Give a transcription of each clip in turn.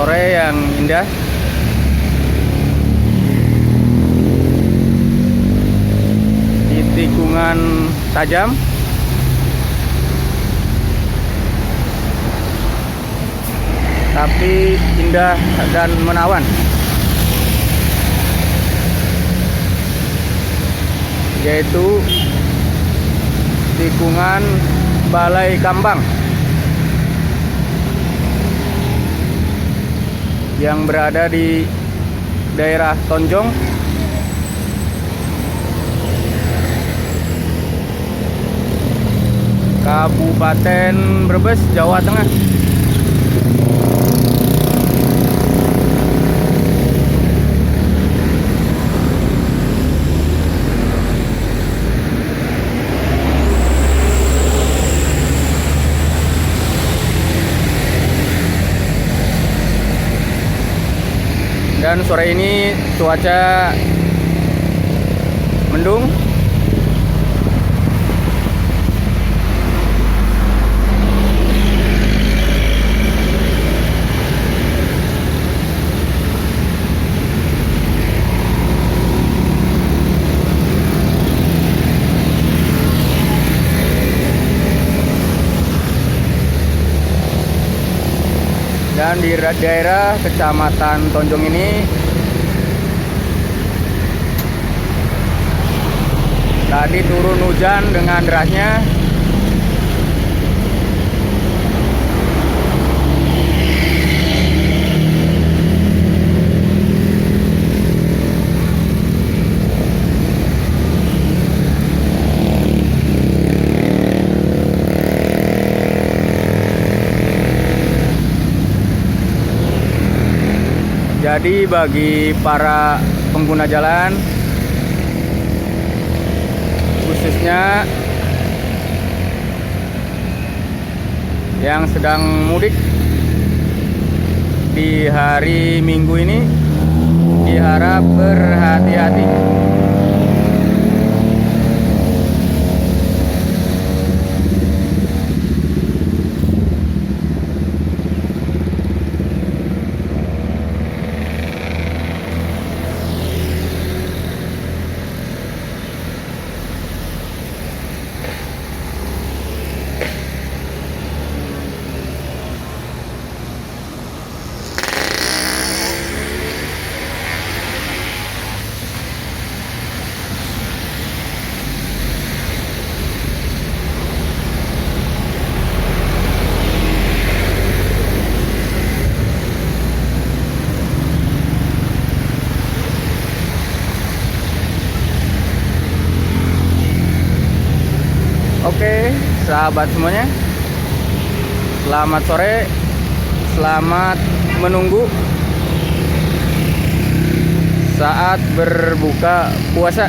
sore yang indah. Di tikungan tajam. Tapi indah dan menawan. Yaitu tikungan Balai Kambang yang berada di daerah Tonjong, Kabupaten Brebes, Jawa Tengah. Dan sore ini cuaca mendung. Dan di daerah Kecamatan Tonjong ini tadi turun hujan dengan derasnya. Jadi bagi para pengguna jalan, khususnya yang sedang mudik di hari Minggu ini, diharap berhati-hati. Oke, sahabat semuanya, selamat sore, selamat menunggu saat berbuka puasa.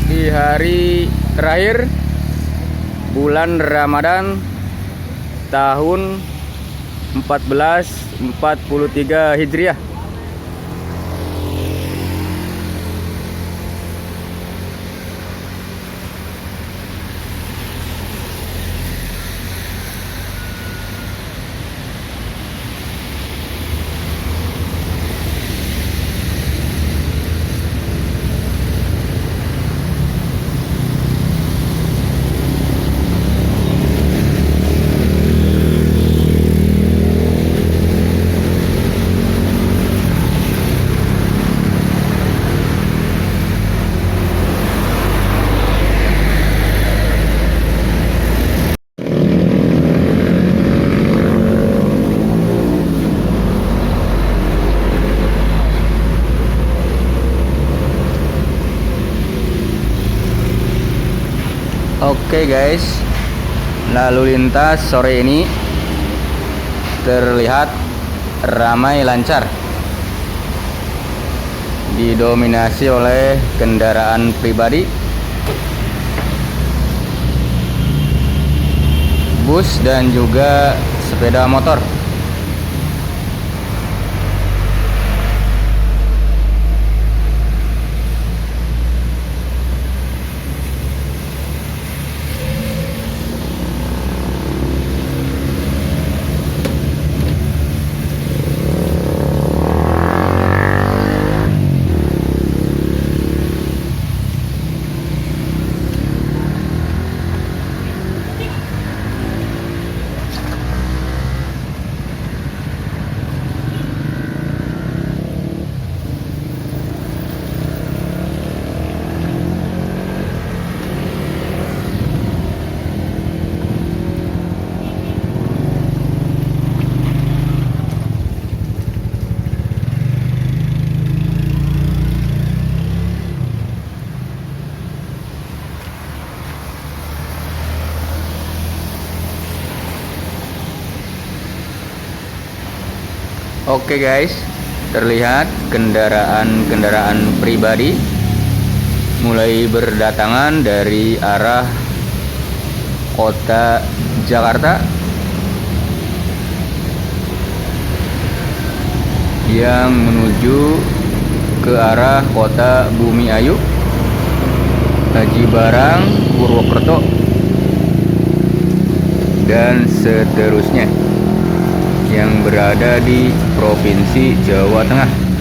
Di hari terakhir bulan Ramadan tahun 1443 Hijriah. Oke guys, lalu lintas sore ini terlihat ramai lancar, didominasi oleh kendaraan pribadi, bus dan juga sepeda motor. Oke guys, terlihat kendaraan-kendaraan pribadi mulai berdatangan dari arah kota Jakarta yang menuju ke arah kota Bumi Ayu, Haji Barang, Purwokerto, dan seterusnya yang berada di Provinsi Jawa Tengah.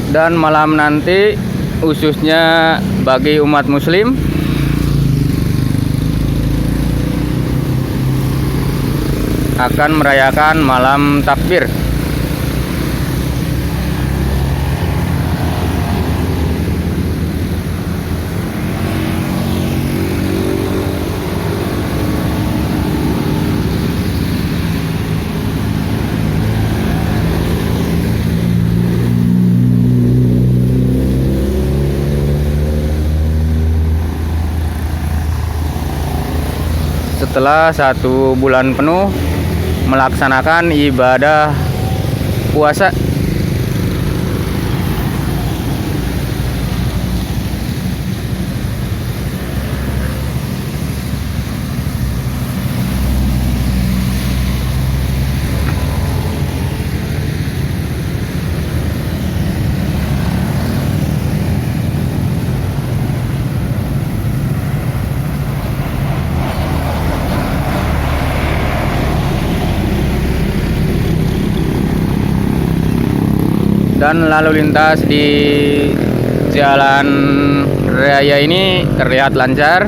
Dan malam nanti khususnya bagi umat muslim akan merayakan malam takbir. Setelah 1 bulan penuh melaksanakan ibadah puasa, dan lalu lintas di jalan raya ini terlihat lancar.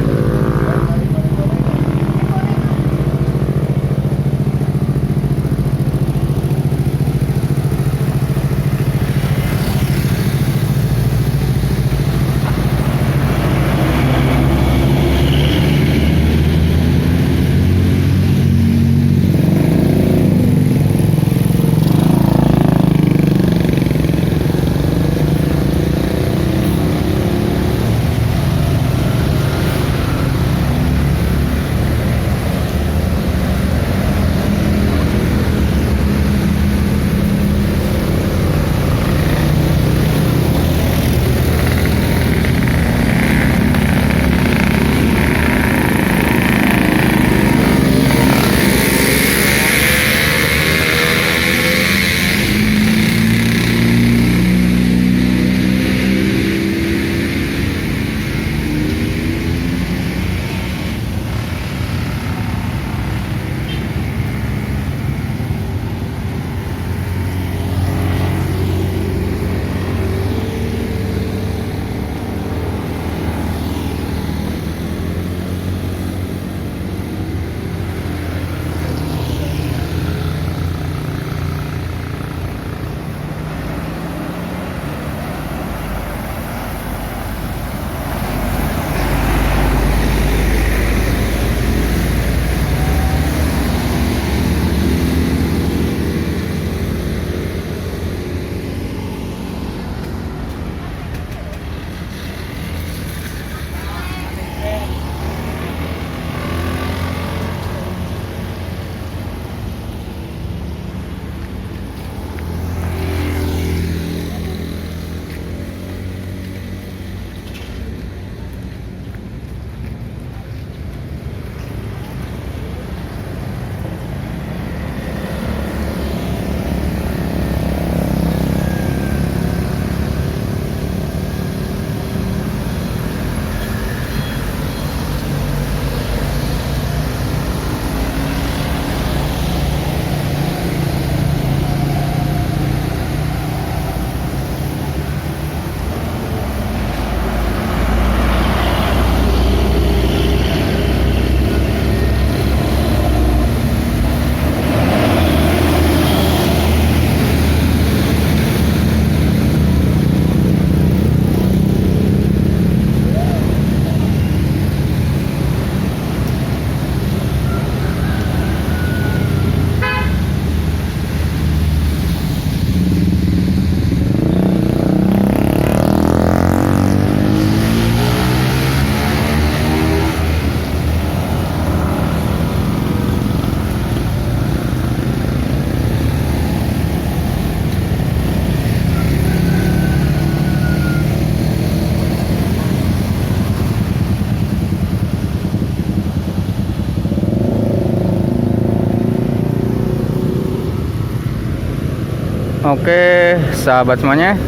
Oke, sahabat semuanya.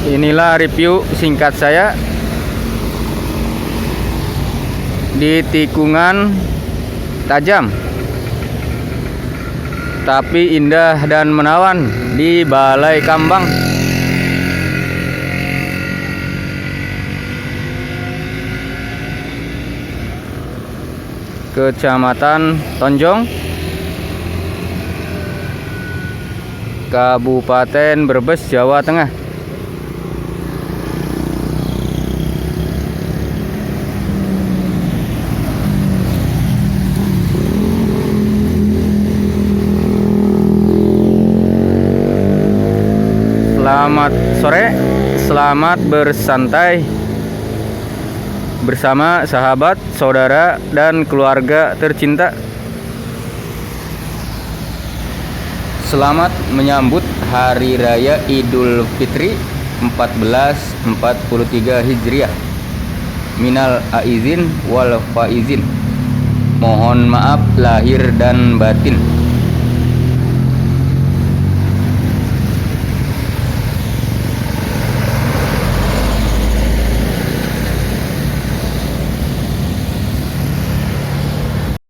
Inilah review singkat saya di tikungan tajam tapi indah dan menawan di Balai Kambang. Kecamatan Tonjong, Kabupaten Brebes, Jawa Tengah. Selamat sore, selamat bersantai bersama sahabat, saudara, dan keluarga tercinta. Selamat menyambut Hari Raya Idul Fitri 1443 Hijriah. Minal aizin wal faizin. Mohon maaf lahir dan batin.